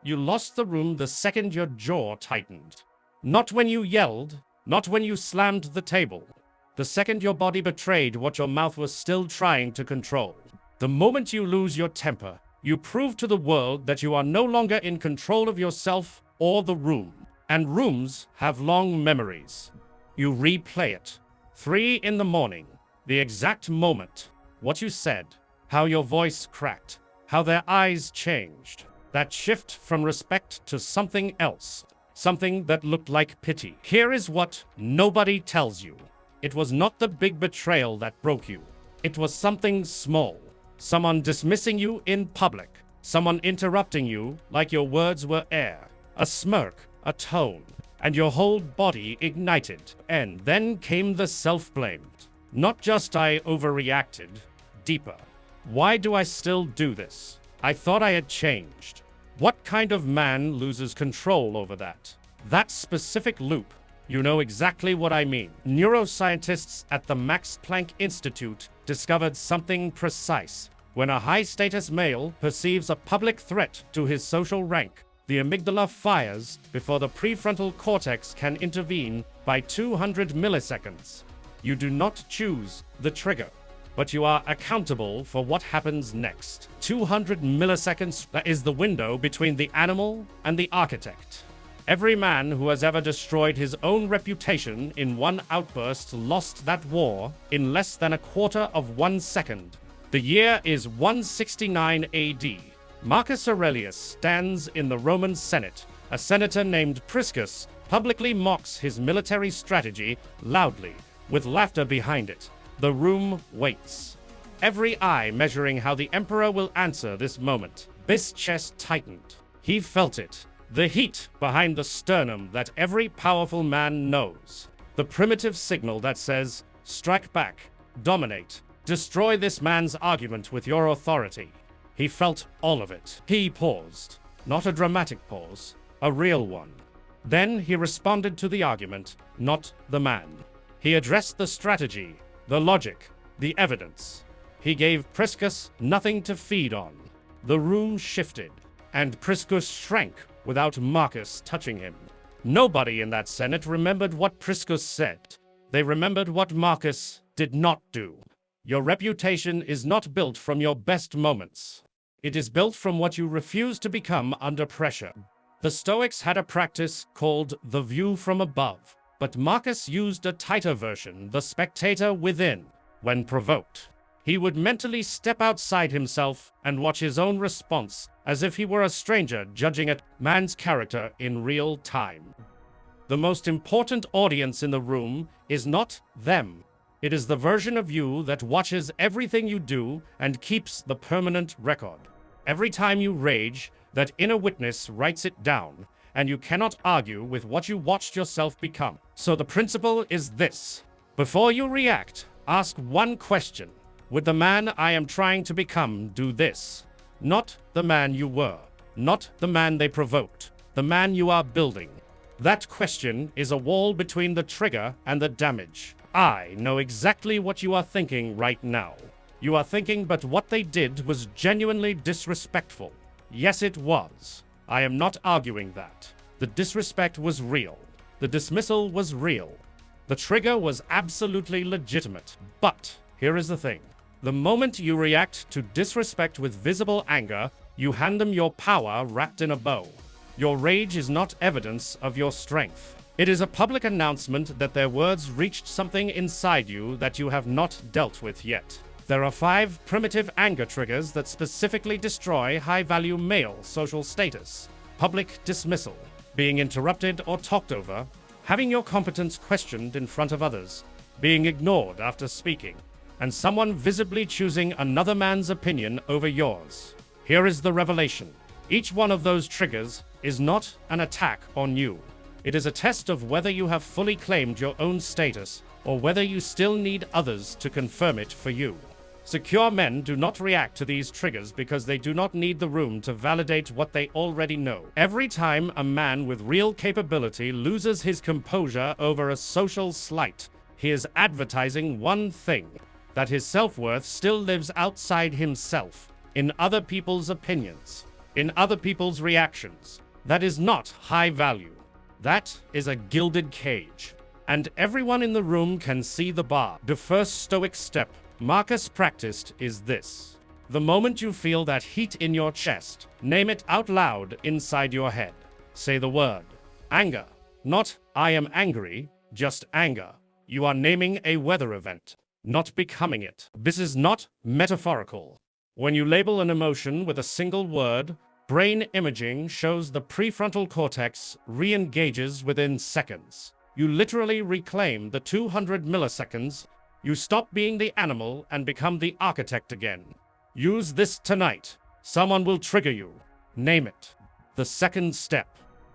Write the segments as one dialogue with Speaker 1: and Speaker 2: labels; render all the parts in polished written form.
Speaker 1: You lost the room the second your jaw tightened. Not when you yelled, not when you slammed the table. The second your body betrayed what your mouth was still trying to control. The moment you lose your temper, you prove to the world that you are no longer in control of yourself or the room. And rooms have long memories. You replay it. 3 in the morning, the exact moment, what you said, how your voice cracked, how their eyes changed. That shift from respect to something else, something that looked like pity. Here is what nobody tells you. It was not the big betrayal that broke you. It was something small. Someone dismissing you in public. Someone interrupting you like your words were air. A smirk, a tone, and your whole body ignited. And then came the self-blame. Not just I overreacted, deeper. Why do I still do this? I thought I had changed. What kind of man loses control over that? That specific loop. You know exactly what I mean. Neuroscientists at the Max Planck Institute discovered something precise. When a high-status male perceives a public threat to his social rank, the amygdala fires before the prefrontal cortex can intervene by 200 milliseconds. You do not choose the trigger, but you are accountable for what happens next. 200 milliseconds, that is the window between the animal and the architect. Every man who has ever destroyed his own reputation in one outburst lost that war in less than a quarter of 1 second. The year is 169 AD. Marcus Aurelius stands in the Roman Senate. A senator named Priscus publicly mocks his military strategy loudly, with laughter behind it. The room waits. Every eye measuring how the emperor will answer this moment. Bis' chest tightened. He felt it. The heat behind the sternum that every powerful man knows. The primitive signal that says, strike back, dominate, destroy this man's argument with your authority. He felt all of it. He paused. Not a dramatic pause, a real one. Then he responded to the argument, not the man. He addressed the strategy, the logic, the evidence. He gave Priscus nothing to feed on. The room shifted, and Priscus shrank without Marcus touching him. Nobody in that Senate remembered what Priscus said. They remembered what Marcus did not do. Your reputation is not built from your best moments. It is built from what you refuse to become under pressure. The Stoics had a practice called the view from above, but Marcus used a tighter version, the spectator within. When provoked, he would mentally step outside himself and watch his own response as if he were a stranger judging a man's character in real time. The most important audience in the room is not them. It is the version of you that watches everything you do and keeps the permanent record. Every time you rage, that inner witness writes it down, and you cannot argue with what you watched yourself become. So the principle is this. Before you react, ask one question. Would the man I am trying to become do this? Not the man you were. Not the man they provoked. The man you are building. That question is a wall between the trigger and the damage. I know exactly what you are thinking right now. You are thinking, but what they did was genuinely disrespectful. Yes, it was. I am not arguing that. The disrespect was real. The dismissal was real. The trigger was absolutely legitimate. But here is the thing. The moment you react to disrespect with visible anger, you hand them your power wrapped in a bow. Your rage is not evidence of your strength. It is a public announcement that their words reached something inside you that you have not dealt with yet. There are 5 primitive anger triggers that specifically destroy high-value male social status. Public dismissal, being interrupted or talked over, having your competence questioned in front of others, being ignored after speaking, and someone visibly choosing another man's opinion over yours. Here is the revelation. Each one of those triggers is not an attack on you. It is a test of whether you have fully claimed your own status or whether you still need others to confirm it for you. Secure men do not react to these triggers because they do not need the room to validate what they already know. Every time a man with real capability loses his composure over a social slight, he is advertising one thing: that his self-worth still lives outside himself, in other people's opinions. in other people's reactions. That is not high value. That is a gilded cage. And everyone in the room can see the bar. The first Stoic step Marcus practiced is this. The moment you feel that heat in your chest, name it out loud inside your head. Say the word anger. Not I am angry, just anger. You are naming a weather event, not becoming it. This is not metaphorical. When you label an emotion with a single word, brain imaging shows the prefrontal cortex re-engages within seconds. You literally reclaim the 200 milliseconds. You stop being the animal and become the architect again. Use this tonight. Someone will trigger you. Name it. The second step.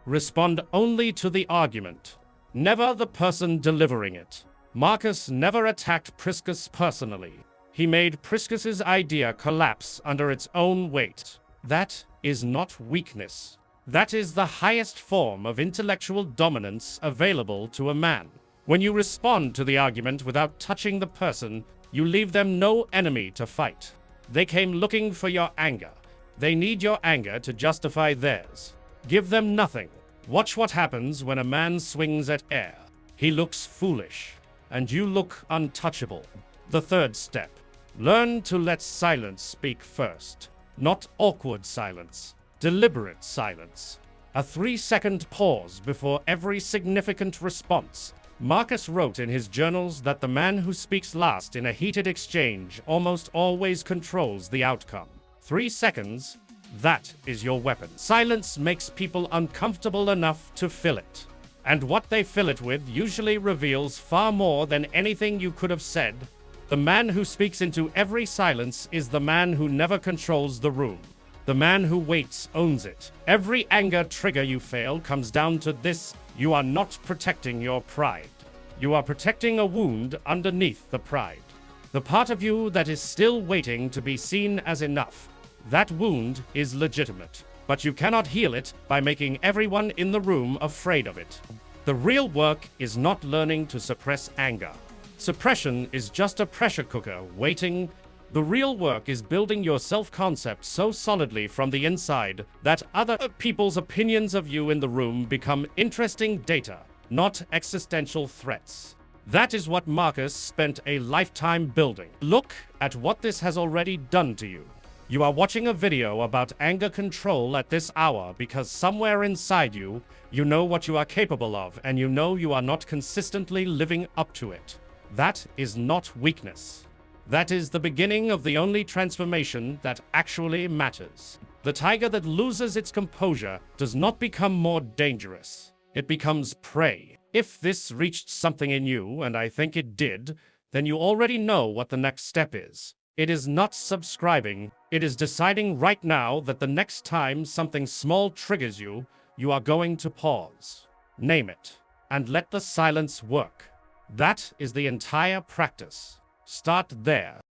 Speaker 1: Respond only to the argument, never the person delivering it. Marcus never attacked Priscus personally. He made Priscus's idea collapse under its own weight. That is not weakness. That is the highest form of intellectual dominance available to a man. When you respond to the argument without touching the person, you leave them no enemy to fight. They came looking for your anger. They need your anger to justify theirs. Give them nothing. Watch what happens when a man swings at air. He looks foolish, and you look untouchable. The third step. Learn to let silence speak first. Not awkward silence. Deliberate silence. A 3-second pause before every significant response. Marcus wrote in his journals that the man who speaks last in a heated exchange almost always controls the outcome. 3 seconds. That is your weapon. Silence makes people uncomfortable enough to fill it. And what they fill it with usually reveals far more than anything you could have said. The man who speaks into every silence is the man who never controls the room. The man who waits owns it. Every anger trigger you fail comes down to this: you are not protecting your pride. You are protecting a wound underneath the pride. The part of you that is still waiting to be seen as enough. That wound is legitimate, but you cannot heal it by making everyone in the room afraid of it. The real work is not learning to suppress anger. Suppression is just a pressure cooker waiting. The real work is building your self-concept so solidly from the inside that other people's opinions of you in the room become interesting data, not existential threats. That is what Marcus spent a lifetime building. Look at what this has already done to you. You are watching a video about anger control at this hour because somewhere inside you, you know what you are capable of and you know you are not consistently living up to it. That is not weakness. That is the beginning of the only transformation that actually matters. The tiger that loses its composure does not become more dangerous. It becomes prey. If this reached something in you, and I think it did, then you already know what the next step is. It is not subscribing. It is deciding right now that the next time something small triggers you, you are going to pause. Name it, and let the silence work. That is the entire practice. Start there.